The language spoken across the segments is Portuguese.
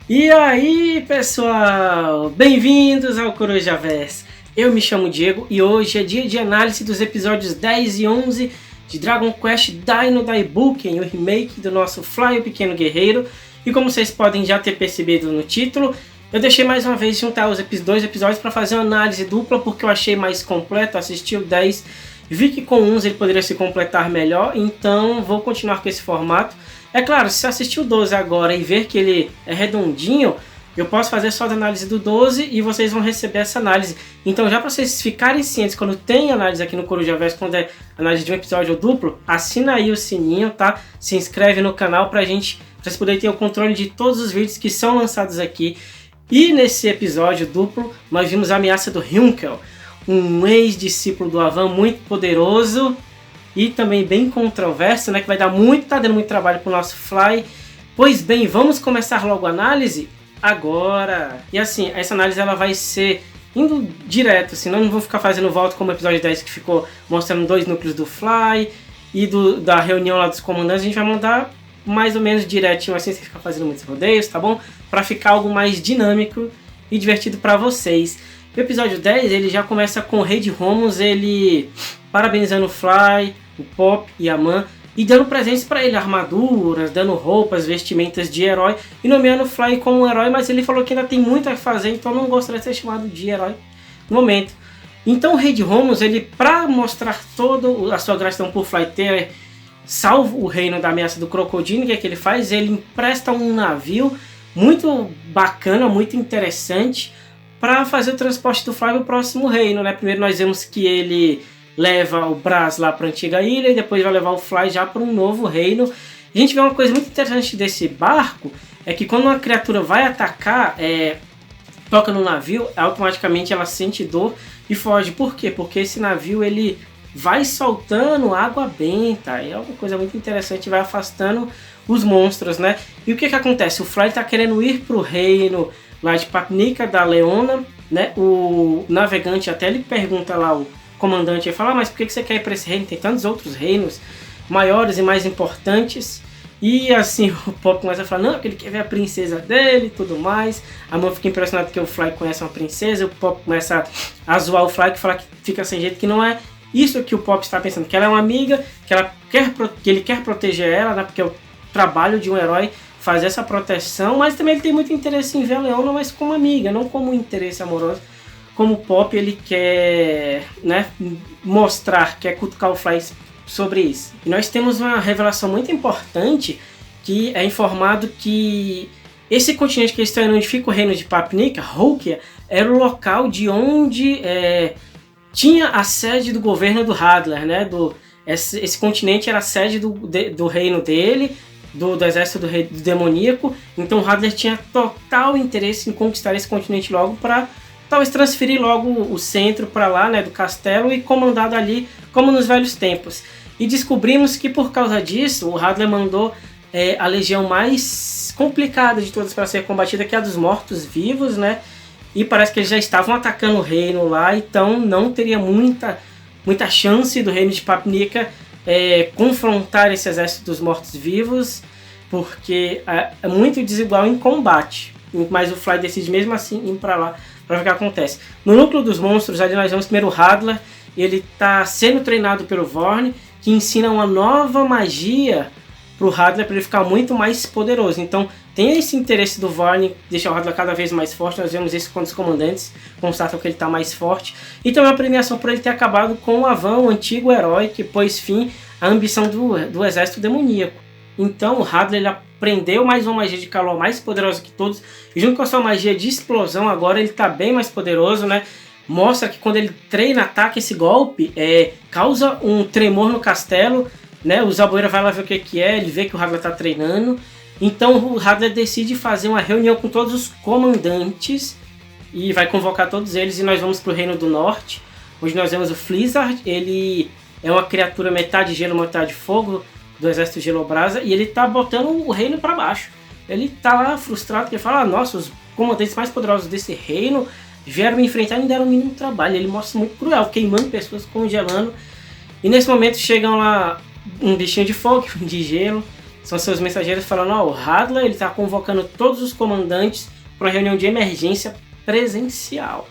E aí, pessoal, bem-vindos ao Corujaverso. Eu me chamo Diego e hoje é dia de análise dos episódios 10 e 11 de Dragon Quest Dino Daibuken, o remake do nosso Fly, o Pequeno Guerreiro. E como vocês podem já ter percebido no título, eu deixei mais uma vez juntar os dois episódios para fazer uma análise dupla, porque eu achei mais completo. Assisti o 10, vi que com uns ele poderia se completar melhor, então vou continuar com esse formato. É claro, se assistir o 12 agora e ver que ele é redondinho, eu posso fazer só a análise do 12 e vocês vão receber essa análise. Então, já para vocês ficarem cientes, quando tem análise aqui no Corujaverso, quando é análise de um episódio duplo, assina aí o sininho, tá? Se inscreve no canal pra vocês poderem ter o controle de todos os vídeos que são lançados aqui. E nesse episódio duplo, nós vimos a ameaça do Hynkel, um ex-discípulo do Avan muito poderoso e também bem controverso, né, que vai dar tá dando muito trabalho pro nosso Fly. Pois bem, vamos começar logo a análise agora. E assim, essa análise ela vai ser indo direto, assim, não vou ficar fazendo volta como o episódio 10 que ficou mostrando dois núcleos do Fly e da reunião lá dos comandantes. A gente vai mandar mais ou menos direitinho, assim, sem ficar fazendo muitos rodeios, tá bom? Pra ficar algo mais dinâmico e divertido pra vocês. O episódio 10, ele já começa com o Rei de Romos, ele parabenizando o Fly, o Pop e a Man, e dando presentes para ele, armaduras, dando roupas, vestimentas de herói, e nomeando o Fly como um herói, mas ele falou que ainda tem muito a fazer, então não gostaria de ser chamado de herói no momento. Então o Rei de Romos, ele, para mostrar toda a sua gratidão por Fly ter salvo o reino da ameaça do Crocodile, que ele faz? Ele empresta um navio muito bacana, muito interessante, para fazer o transporte do Fly para o próximo reino, né? Primeiro nós vemos que ele leva o Braz lá para a antiga ilha e depois vai levar o Fly já para um novo reino. A gente vê uma coisa muito interessante desse barco, é que quando uma criatura vai atacar, toca no navio, automaticamente ela sente dor e foge. Por quê? Porque esse navio ele vai soltando água benta, é uma coisa muito interessante, vai afastando os monstros, né? E o que acontece? O Fly está querendo ir para o reino lá de Papnica da Leona, né? O navegante até ele pergunta lá, o comandante, ele fala, mas por que você quer ir para esse reino? Tem tantos outros reinos maiores e mais importantes. E assim, o Pop começa a falar, não, porque ele quer ver a princesa dele e tudo mais. A mãe fica impressionada porque o Fly conhece uma princesa. O Pop começa a zoar o Fly, que fala que fica sem jeito, que não é isso que o Pop está pensando, que ela é uma amiga, que ele quer proteger ela, né? Porque é o trabalho de um herói fazer essa proteção, mas também ele tem muito interesse em ver a Leona, mas como amiga, não como interesse amoroso. Como o Pop ele quer, né, mostrar, quer cutucar o Fly sobre isso. E nós temos uma revelação muito importante, que é informado que esse continente que eles estão indo, onde fica o reino de Papnica, Roukia, era o local de onde tinha a sede do governo do Hadlar, né? Esse continente era a sede do reino dele, do exército do rei do demoníaco. Então o Hadlar tinha total interesse em conquistar esse continente logo para talvez transferir logo o centro para lá, né, do castelo, e comandar dali como nos velhos tempos. E descobrimos que por causa disso o Hadlar mandou a legião mais complicada de todas para ser combatida, que é a dos mortos-vivos, né? E parece que eles já estavam atacando o reino lá, então não teria muita chance do reino de Papnica confrontar esse exército dos mortos-vivos, porque é muito desigual em combate. Mas o Fly decide mesmo assim ir para lá para ver o que acontece. No núcleo dos monstros, ali nós vemos primeiro o Hadlar. Ele está sendo treinado pelo Vorn, que ensina uma nova magia para o Hadlar, para ele ficar muito mais poderoso. Então tem esse interesse do Vorn deixar o Hadlar cada vez mais forte. Nós vemos isso quando os comandantes constatam que ele está mais forte. E também uma premiação por ele ter acabado com o Avan, o antigo herói que pôs fim à ambição do exército demoníaco. Então o Hadlar ele aprendeu mais uma magia de calor mais poderosa que todos, e junto com a sua magia de explosão agora ele está bem mais poderoso, né? Mostra que quando ele treina, ataca esse golpe, causa um tremor no castelo, né? O Zaboeira vai lá ver o que é, ele vê que o Hadlar está treinando. Então o Hadlar decide fazer uma reunião com todos os comandantes e vai convocar todos eles, e nós vamos para o Reino do Norte, onde nós vemos o Flizzard. Ele é uma criatura metade gelo, metade fogo, do exército Gelobrasa, e ele tá botando o reino para baixo. Ele tá lá frustrado, que ele fala, nossa, os comandantes mais poderosos desse reino vieram me enfrentar e me deram o mínimo trabalho. Ele mostra muito cruel, queimando pessoas, congelando. E nesse momento chegam lá um bichinho de fogo, de gelo, São seus mensageiros falando, ó, o Hadlar ele tá convocando todos os comandantes para uma reunião de emergência presencial.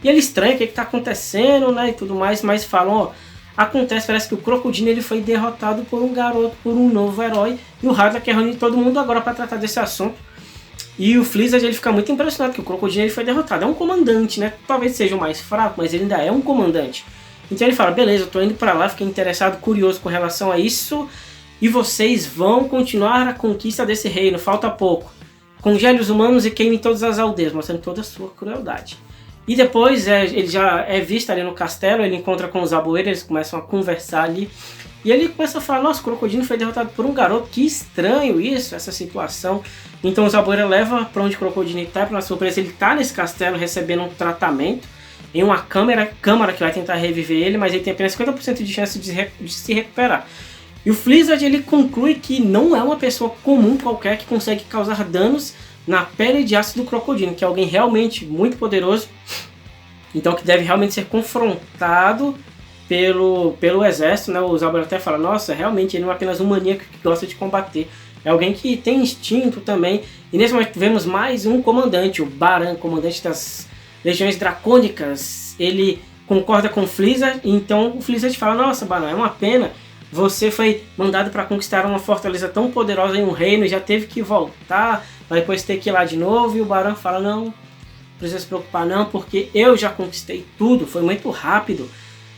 E ele estranha o que está acontecendo, né, e tudo mais, mas falam, ó, acontece, parece que o Crocodile ele foi derrotado por um garoto, por um novo herói, e o Hadlar quer reunir todo mundo agora para tratar desse assunto. E o Blizzard ele fica muito impressionado que o Crocodile ele foi derrotado. É um comandante, né? Talvez seja o mais fraco, mas ele ainda é um comandante. Então ele fala, beleza, eu tô indo para lá, fiquei interessado, curioso com relação a isso, e vocês vão continuar a conquista desse reino, falta pouco. Congele os humanos e queime todas as aldeias, mostrando toda a sua crueldade. E depois ele já é visto ali no castelo, ele encontra com os Zabueiros, eles começam a conversar ali. E ele começa a falar, nossa, o Crocodile foi derrotado por um garoto, que estranho isso, essa situação. Então o Zabueiro leva para onde o Crocodile está, para uma surpresa, ele está nesse castelo recebendo um tratamento em uma câmara que vai tentar reviver ele, mas ele tem apenas 50% de chance de se recuperar. E o Blizzard ele conclui que não é uma pessoa comum qualquer que consegue causar danos na pele de aço do Crocodile, que é alguém realmente muito poderoso, então que deve realmente ser confrontado pelo exército, né? O Zabueiro até fala, nossa, realmente ele não é apenas um maníaco que gosta de combater, é alguém que tem instinto também. E nesse momento vemos mais um comandante, o Baran, comandante das Legiões Dracônicas. Ele concorda com o Blizzard, então o Blizzard fala, nossa, Baran, é uma pena, você foi mandado para conquistar uma fortaleza tão poderosa em um reino, já teve que voltar, vai depois ter que ir lá de novo. E o Baran fala, não precisa se preocupar não, porque eu já conquistei tudo, foi muito rápido.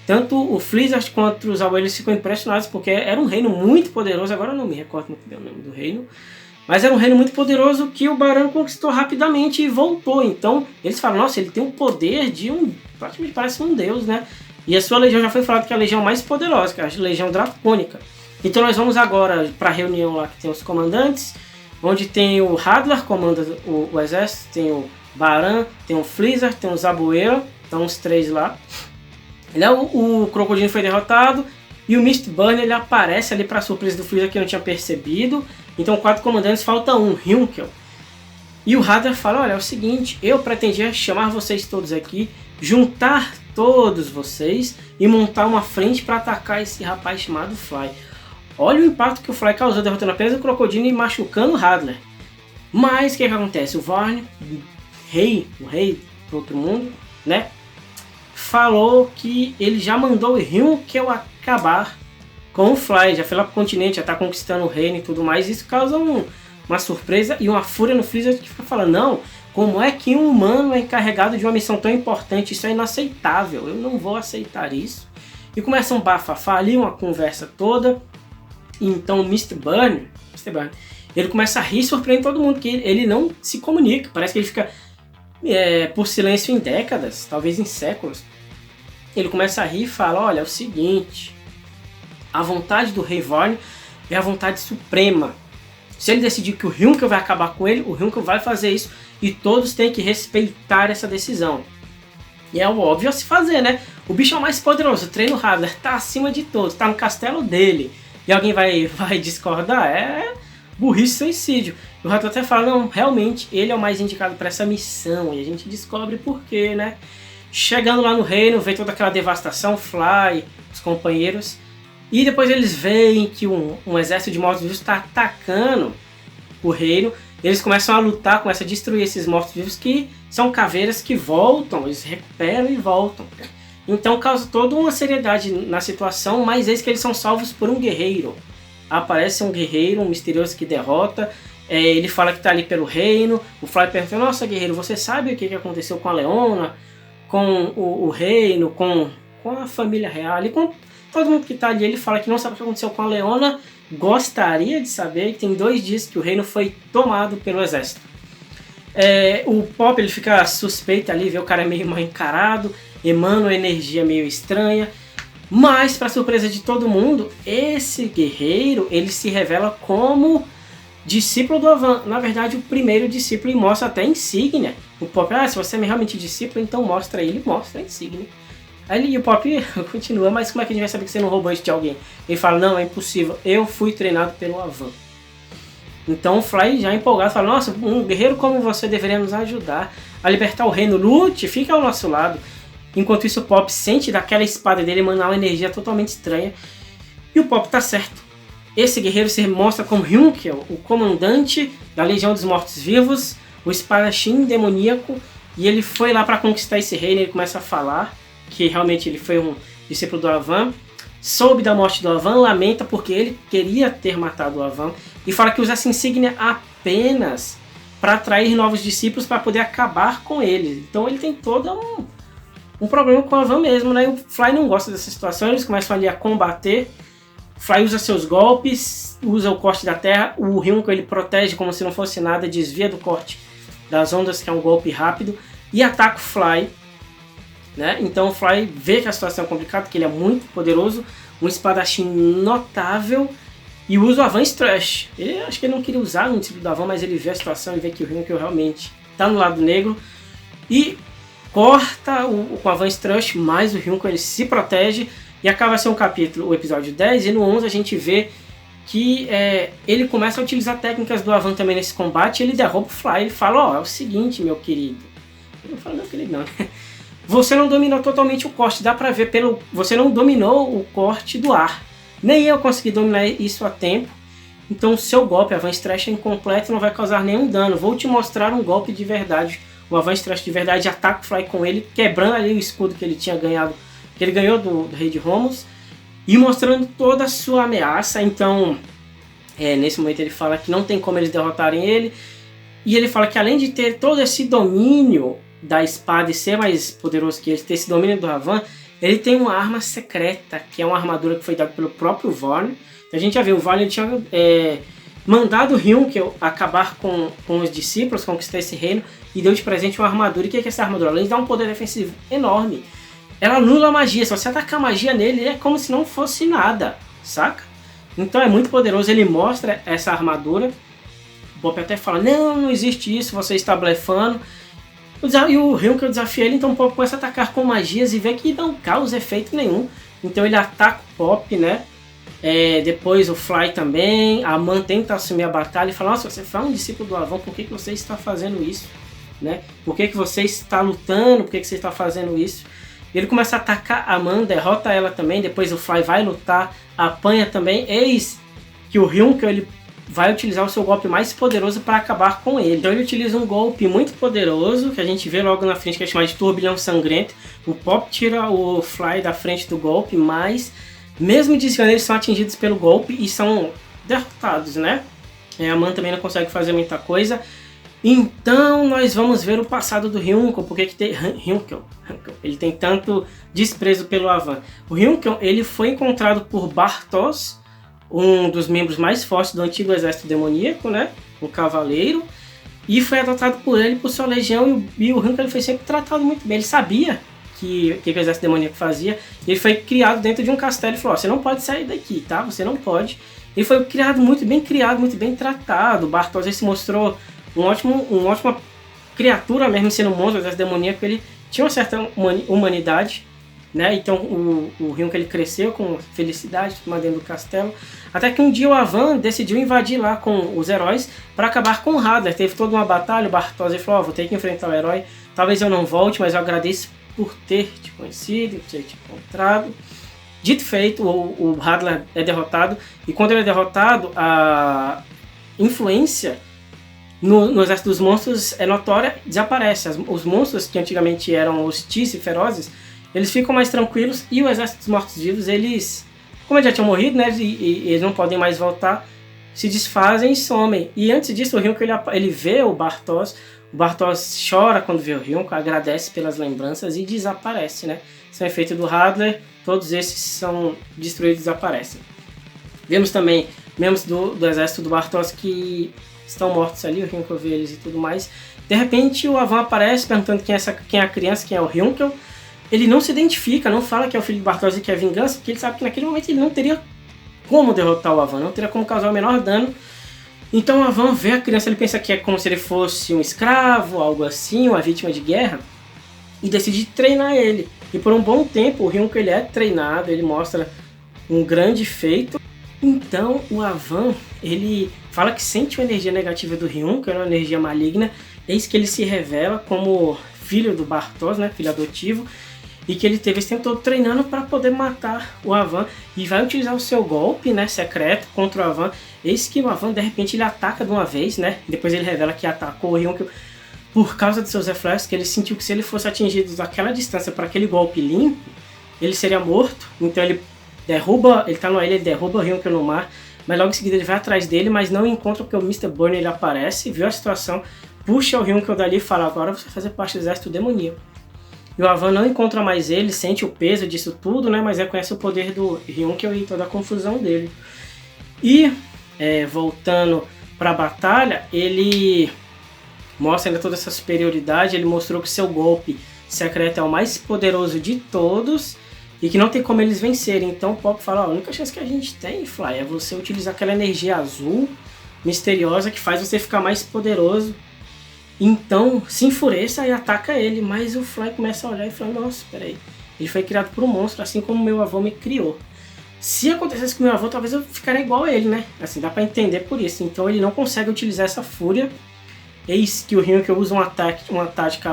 Tanto o Blizzard quanto os Zabueiros ficam impressionados, porque era um reino muito poderoso, agora eu não me recordo muito bem o nome do reino, mas era um reino muito poderoso que o Baran conquistou rapidamente e voltou. Então eles falam, nossa, ele tem o poder de praticamente parece um deus, né? E a sua legião já foi falado que é a legião mais poderosa, que é a legião dracônica. Então nós vamos agora para a reunião lá que tem os comandantes, onde tem o Hadlar, comanda o exército, tem o Baran, tem o Blizzard, tem o Zabueiro, estão os três lá. O Crocodile foi derrotado e o Mistburn ele aparece ali para surpresa do Blizzard que eu não tinha percebido. Então 4 comandantes, falta um, Hyrule. E o Hadlar fala, olha, é o seguinte, eu pretendia chamar vocês todos aqui, juntar todos vocês e montar uma frente para atacar esse rapaz chamado Fly. Olha o impacto que o Fly causou, derrotando apenas o Crocodile e machucando o Hadlar. Mas o que acontece? O Vorn, o rei do outro mundo, né? Falou que ele já mandou o Hyrule acabar com o Fly, já foi lá pro continente, já tá conquistando o reino e tudo mais. Isso causa uma surpresa e uma fúria no Blizzard que fica falando, não, como é que um humano é encarregado de uma missão tão importante? Isso é inaceitável, eu não vou aceitar isso. E começa um bafafá ali, uma conversa toda. Então o Mistburn, ele começa a rir e surpreende todo mundo, que ele não se comunica, parece que ele fica por silêncio em décadas, talvez em séculos. Ele começa a rir e fala, olha, é o seguinte, a vontade do Rei Vorn é a vontade suprema. Se ele decidir que o Hyrule vai acabar com ele, o Hyrule vai fazer isso e todos têm que respeitar essa decisão. E é o óbvio a se fazer, né? O bicho é o mais poderoso, o treino Hadlar tá acima de todos, tá no castelo dele. E alguém vai discordar? É burrice, suicídio. O Hadlar até fala, não, realmente ele é o mais indicado para essa missão. E a gente descobre por quê, né? Chegando lá no reino, vê toda aquela devastação, Fly, os companheiros. E depois eles veem que um exército de mortos-vivos está atacando o reino. Eles começam a lutar, começam a destruir esses mortos-vivos que são caveiras que voltam, eles recuperam e voltam. Então causa toda uma seriedade na situação, mas eis que eles são salvos por um guerreiro. Aparece um guerreiro, um misterioso que derrota, ele fala que está ali pelo reino. O Fly pergunta, nossa guerreiro, você sabe o que aconteceu com a Leona, com o reino, com a família real, e com todo mundo que está ali? Ele fala que não sabe o que aconteceu com a Leona, gostaria de saber, que tem 2 dias que o reino foi tomado pelo exército. O Pop ele fica suspeito ali, vê o cara meio mal encarado, emana uma energia meio estranha, mas para surpresa de todo mundo, esse guerreiro ele se revela como discípulo do Avan, na verdade o primeiro discípulo, e mostra até a insígnia. O Pop, se você é realmente discípulo, então mostra ele, mostra a insígnia. Aí o Pop continua, mas como é que a gente vai saber que você não roubou isso de alguém? Ele fala, não, é impossível, eu fui treinado pelo Avan. Então o Fly já empolgado fala, nossa, um guerreiro como você deveria nos ajudar a libertar o reino, lute, fica ao nosso lado. Enquanto isso o Pop sente daquela espada dele emanar uma energia totalmente estranha. E o Pop tá certo. esse guerreiro se mostra como Hyunkel, o comandante da Legião dos Mortos-Vivos, o espadachim demoníaco, e ele foi lá para conquistar esse reino. Ele começa a falar que realmente ele foi um discípulo do Avan, soube da morte do Avan, lamenta porque ele queria ter matado o Avan, e fala que usa essa insígnia apenas para atrair novos discípulos para poder acabar com eles. Então ele tem todo um problema com o Avan mesmo, né? E o Fly não gosta dessa situação, eles começam ali a combater. O Fly usa seus golpes, usa o corte da terra, o Hyunko ele protege como se não fosse nada, desvia do corte das ondas, que é um golpe rápido, e ataca o Fly, né? Então o Fly vê que a situação é complicada, que ele é muito poderoso, um espadachim notável, e usa o Avan Strush. Acho que ele não queria usar no discípulo do Avan, mas ele vê a situação e vê que o Hyunko realmente está no lado negro, e corta com o Avan Strush, mas o Hyunko ele se protege, e acaba sendo o episódio 10, e no 11 a gente vê que ele começa a utilizar técnicas do Avan também nesse combate, e ele derruba o Fly, ele fala, é o seguinte, meu querido, ele não fala meu querido não, você não dominou totalmente o corte, dá pra ver você não dominou o corte do ar, nem eu consegui dominar isso a tempo, então o seu golpe, Avan Strush, é incompleto e não vai causar nenhum dano, vou te mostrar um golpe de verdade, o Avan Strush de verdade, ataca o Fly com ele, quebrando ali o escudo que ele tinha ganhado, que ele ganhou do rei de Romulus, e mostrando toda a sua ameaça. Então, nesse momento ele fala que não tem como eles derrotarem ele, e ele fala que além de ter todo esse domínio da espada e ser mais poderoso que ele, ter esse domínio do Avan, ele tem uma arma secreta, que é uma armadura que foi dada pelo próprio Vorn. Então, a gente já viu, o Vorn ele tinha mandado o Hyunkel acabar com os discípulos, conquistar esse reino, e deu de presente uma armadura. E o que é essa armadura? Além de dar um poder defensivo enorme, ela anula a magia. Se você atacar magia nele, é como se não fosse nada, saca? Então é muito poderoso, ele mostra essa armadura. O Bob até fala, não existe isso, você está blefando. E o Hyunkel desafia ele, então o Pop começa a atacar com magias e vê que não causa efeito nenhum. Então ele ataca o Pop, né? Depois o Fly também, a Man tenta assumir a batalha e fala, nossa, você foi um discípulo do Avan, por que você está fazendo isso? Né? Por que você está lutando, por que você está fazendo isso? Ele começa a atacar a Man, derrota ela também, depois o Fly vai lutar, apanha também, eis que o Hyunkel ele vai utilizar o seu golpe mais poderoso para acabar com ele. Então ele utiliza um golpe muito poderoso, que a gente vê logo na frente, que é chamado de Turbilhão Sangrento. O Pop tira o Fly da frente do golpe, mas mesmo desviando eles são atingidos pelo golpe e são derrotados, né? A Man também não consegue fazer muita coisa. Então nós vamos ver o passado do Hyunko, porque Hyunkel, ele tem tanto desprezo pelo Avan. O Hyunkel ele foi encontrado por Bartos, um dos membros mais fortes do antigo exército demoníaco, né? O cavaleiro, e foi adotado por ele, por sua legião, e o Hyunkel ele foi sempre tratado muito bem. Ele sabia que o exército demoníaco fazia. Ele foi criado dentro de um castelo e falou, você não pode sair daqui, tá? Você não pode. Ele foi criado, muito bem tratado. O Bartos ele se mostrou uma ótima criatura, mesmo sendo um monstro do exército demoníaco. Ele tinha uma certa humanidade, né? Então o Hyunkel ele cresceu com felicidade dentro do castelo, até que um dia o Avan decidiu invadir lá com os heróis para acabar com o Hadler. Teve toda uma batalha, o Bartos falou, vou ter que enfrentar o herói, talvez eu não volte, mas eu agradeço por ter te conhecido, ter te encontrado. Dito feito, o Hadler é derrotado, e quando ele é derrotado, a influência no exército dos monstros é notória, desaparece. Os monstros que antigamente eram hostis e ferozes, eles ficam mais tranquilos, e o exército dos mortos-vivos, eles, como eles já tinham morrido, né, e eles não podem mais voltar, se desfazem e somem. E antes disso, o Hyunko ele vê o Bartos chora quando vê o Hyunko, agradece pelas lembranças e desaparece, né? Sem efeito do Hadler, todos esses são destruídos e desaparecem. Vemos também membros do exército do Bartos que estão mortos ali, o Hyunko vê eles e tudo mais. De repente o Avan aparece perguntando quem é a criança, quem é o Hyunko. Ele não se identifica, não fala que é o filho do Bartos e que é vingança, porque ele sabe que naquele momento ele não teria como derrotar o Avan, não teria como causar o menor dano. Então o Avan vê a criança, ele pensa que é como se ele fosse um escravo, algo assim, uma vítima de guerra, e decide treinar ele. E por um bom tempo o Hyunko ele é treinado, ele mostra um grande feito. Então o Avan ele fala que sente uma energia negativa do Hyunko, uma energia maligna, eis que ele se revela como filho do Bartos, né, filho adotivo. e que ele teve esse tempo todo treinando para poder matar o Avan e vai utilizar o seu golpe, né, secreto contra o Avan. Eis que o Avan de repente ele ataca de uma vez, né? Depois ele revela que atacou o Ryunkyo por causa de seus reflexos, que ele sentiu que se ele fosse atingido daquela distância para aquele golpe limpo, ele seria morto. Então ele tá numa ilha, ele derruba o Ryunkyo no mar, mas logo em seguida ele vai atrás dele, mas não encontra porque o Mr. Burn ele aparece, viu a situação, puxa o Ryunkyo dali e fala: agora você vai fazer parte do exército demoníaco. E o Avan não encontra mais ele, sente o peso disso tudo, né? Mas reconhece o poder do Ryunkyo e toda a confusão dele. E, voltando para a batalha, ele mostra ainda toda essa superioridade. Ele mostrou que seu golpe secreto é o mais poderoso de todos e que não tem como eles vencerem. Então o Pop fala: a única chance que a gente tem, Fly, é você utilizar aquela energia azul misteriosa que faz você ficar mais poderoso. Então se enfureça e ataca ele, mas o Fly começa a olhar e fala: nossa, peraí, ele foi criado por um monstro, assim como meu avô me criou. Se acontecesse com meu avô, talvez eu ficaria igual a ele, né? Assim, dá pra entender por isso. Então ele não consegue utilizar essa fúria. Eis que o Ryunkyo usa uma tática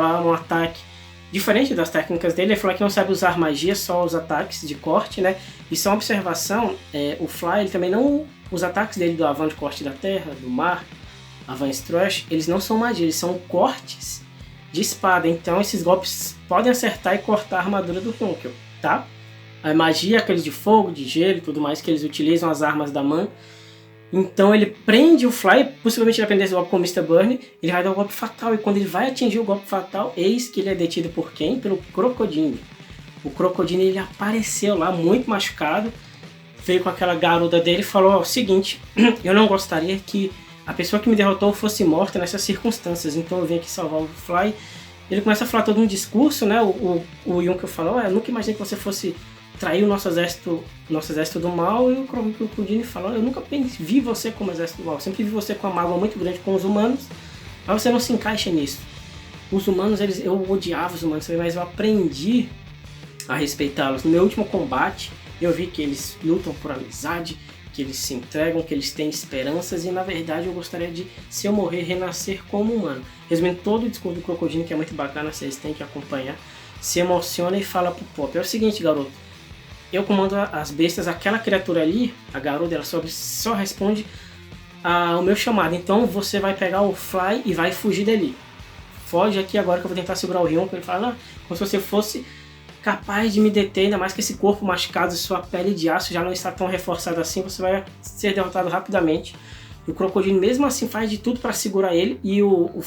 diferente das técnicas dele. Ele falou que não sabe usar magia, só os ataques de corte, né? E só uma observação, o Fly, ele também não... Os ataques dele do Avan de corte da terra, do mar, Avan Strush, eles não são magia, eles são cortes de espada. Então esses golpes podem acertar e cortar a armadura do Ryunkyo, tá? A magia, aqueles de fogo, de gelo e tudo mais, que eles utilizam as armas da Man. Então ele prende o Fly, possivelmente ele aprender esse golpe com o Mr. Burn, ele vai dar o golpe fatal, e quando ele vai atingir o golpe fatal, eis que ele é detido por quem? Pelo Crocodile. O Crocodile ele apareceu lá, muito machucado, veio com aquela garuda dele e falou: o seguinte, eu não gostaria que a pessoa que me derrotou fosse morta nessas circunstâncias, então eu vim aqui salvar o Fly. Ele começa a falar todo um discurso, né? O Ryunkyo falou: eu nunca imaginei que você fosse trair o nosso exército do mal. E o Crocodile falou: eu nunca vi você como exército do mal, eu sempre vi você com uma mágoa muito grande com os humanos, mas você não se encaixa nisso. Os humanos, eu odiava os humanos, mas eu aprendi a respeitá-los. No meu último combate, eu vi que eles lutam por amizade, que eles se entregam, que eles têm esperanças, e na verdade eu gostaria de, se eu morrer, renascer como humano. Resumindo todo o discurso do Crocodile, que é muito bacana, vocês têm que acompanhar, se emociona e fala pro Pop: é o seguinte, garoto, eu comando as bestas, aquela criatura ali, a garota, ela só responde ao meu chamado, então você vai pegar o Fly e vai fugir dali. Foge aqui agora que eu vou tentar segurar o Ryunkyo. Ele fala: como se você fosse capaz de me deter, ainda mais que esse corpo machucado e sua pele de aço já não está tão reforçada assim, você vai ser derrotado rapidamente. E o Crocodile mesmo assim faz de tudo para segurar ele, e o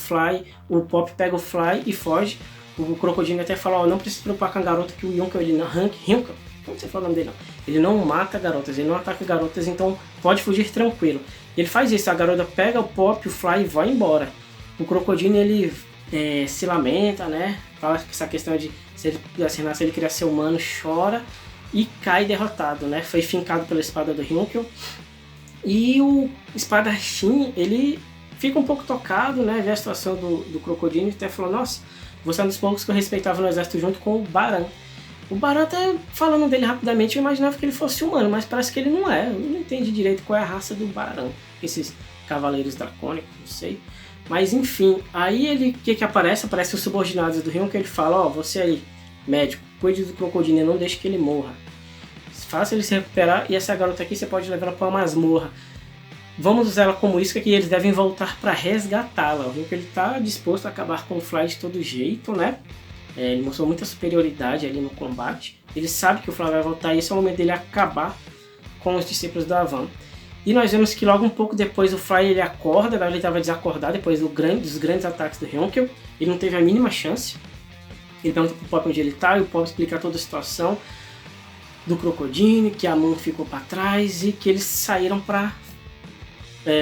Pop pega o Fly e foge. O Crocodile até fala: não precisa se preocupar com a garota, que o Ryunkyo, ele não... Ryunkyo? Como você fala o nome dele? Não. Ele não mata garotas, ele não ataca garotas, então pode fugir tranquilo. Ele faz isso, a garota pega o Pop, o Fly e vai embora. O Crocodile, ele se lamenta, né? Fala que essa questão de se ele pudesse renascer, ele queria ser humano, chora e cai derrotado, né? Foi fincado pela espada do Ryunkyo. E o espadachim, ele fica um pouco tocado, né? Vê a situação do Crocodile e até falou: nossa, você é um dos poucos que eu respeitava no exército junto com o Baran. O Baran, até falando dele rapidamente, eu imaginava que ele fosse humano, mas parece que ele não é. Eu não entendi direito qual é a raça do Baran, esses cavaleiros dracônicos, não sei. Mas enfim, aí ele, o que aparece? Aparece os subordinados do Ryunkyo, que ele fala: você aí, médico, cuide do Crocodile, não deixe que ele morra. Faça ele se recuperar, e essa garota aqui você pode levar ela para uma masmorra. Vamos usar ela como isca, que eles devem voltar para resgatá-la. O Ryunkyo, ele tá disposto a acabar com o Fly de todo jeito, né? Ele mostrou muita superioridade ali no combate. Ele sabe que o Fly vai voltar, e esse é o momento dele acabar com os discípulos da Avan. E nós vemos que logo um pouco depois o Fly ele acorda, ele estava desacordado depois dos grandes ataques do Ryunkyo. Ele não teve a mínima chance. Ele pergunta pro Pop onde ele tá, e o Pop explica toda a situação do Crocodile, que a mão ficou para trás e que eles saíram para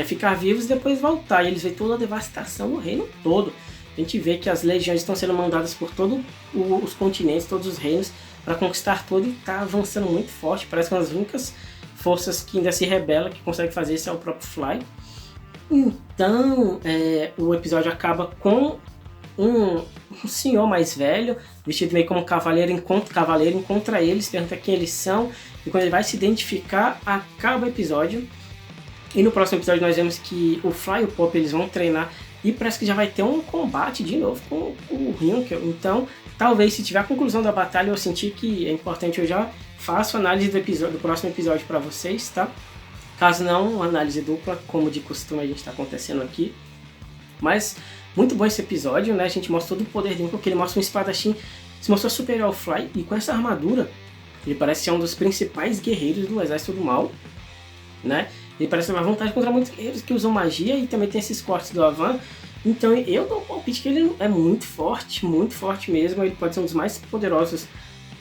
ficar vivos e depois voltar. E eles veem toda a devastação no reino todo. A gente vê que as legiões estão sendo mandadas por todos os continentes, todos os reinos, para conquistar tudo, e está avançando muito forte. Parece que uma das únicas forças que ainda se rebela, que consegue fazer isso, é o próprio Fly. Então, o episódio acaba com um senhor mais velho, vestido meio como cavaleiro, encontra eles, pergunta quem eles são, e quando ele vai se identificar, acaba o episódio. E no próximo episódio nós vemos que o Fly e o Pop, eles vão treinar E parece que já vai ter um combate de novo com o Hynkel. Então, talvez se tiver a conclusão da batalha, eu senti que é importante, eu já faço análise do próximo episódio para vocês, tá? Caso não, uma análise dupla, como de costume a gente está acontecendo aqui. Mas, muito bom esse episódio, né? A gente mostra todo o poder dele, porque ele mostra um espadachim, se mostrou superior ao Fly, e com essa armadura, ele parece ser um dos principais guerreiros do Exército do Mal, né? Ele parece ter uma vantagem contra muitos guerreiros que usam magia, e também tem esses cortes do Avan. Então eu dou um palpite que ele é muito forte mesmo. Ele pode ser um dos mais poderosos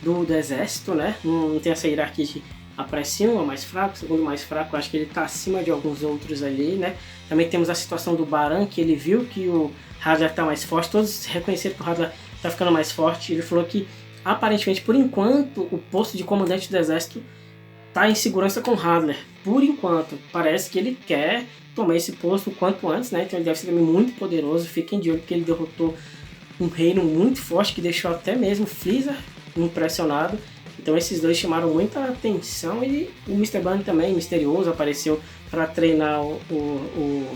do exército, né? Não tem essa hierarquia de aparece um é mais fraco, segundo mais fraco, eu acho que ele está acima de alguns outros ali, né? Também temos a situação do Baran, que ele viu que o Hadlar está mais forte, todos reconheceram que o Hadlar está ficando mais forte. Ele falou que, aparentemente, por enquanto, o posto de comandante do exército está em segurança com o Hadlar. Por enquanto, parece que ele quer tomar esse posto o quanto antes, né? Então ele deve ser também muito poderoso. Fiquem de olho porque ele derrotou um reino muito forte que deixou até mesmo Freezer impressionado. Então esses dois chamaram muita atenção e o Mr. Bunny também, misterioso, apareceu para treinar o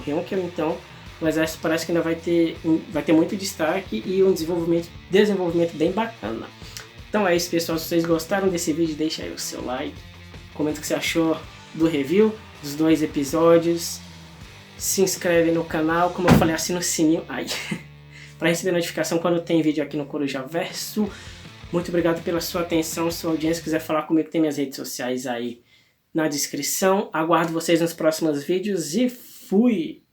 Hynkel. Então o exército parece que ainda vai ter muito destaque e um desenvolvimento bem bacana. Então é isso, pessoal. Se vocês gostaram desse vídeo, deixa aí o seu like, comenta o que você achou do review dos 2 episódios, se inscreve no canal, como eu falei, assina o sininho aí para receber notificação quando tem vídeo aqui no Corujaverso. Muito obrigado pela sua atenção, sua audiência. Se quiser falar comigo, tem minhas redes sociais aí na descrição. Aguardo vocês nos próximos vídeos e fui!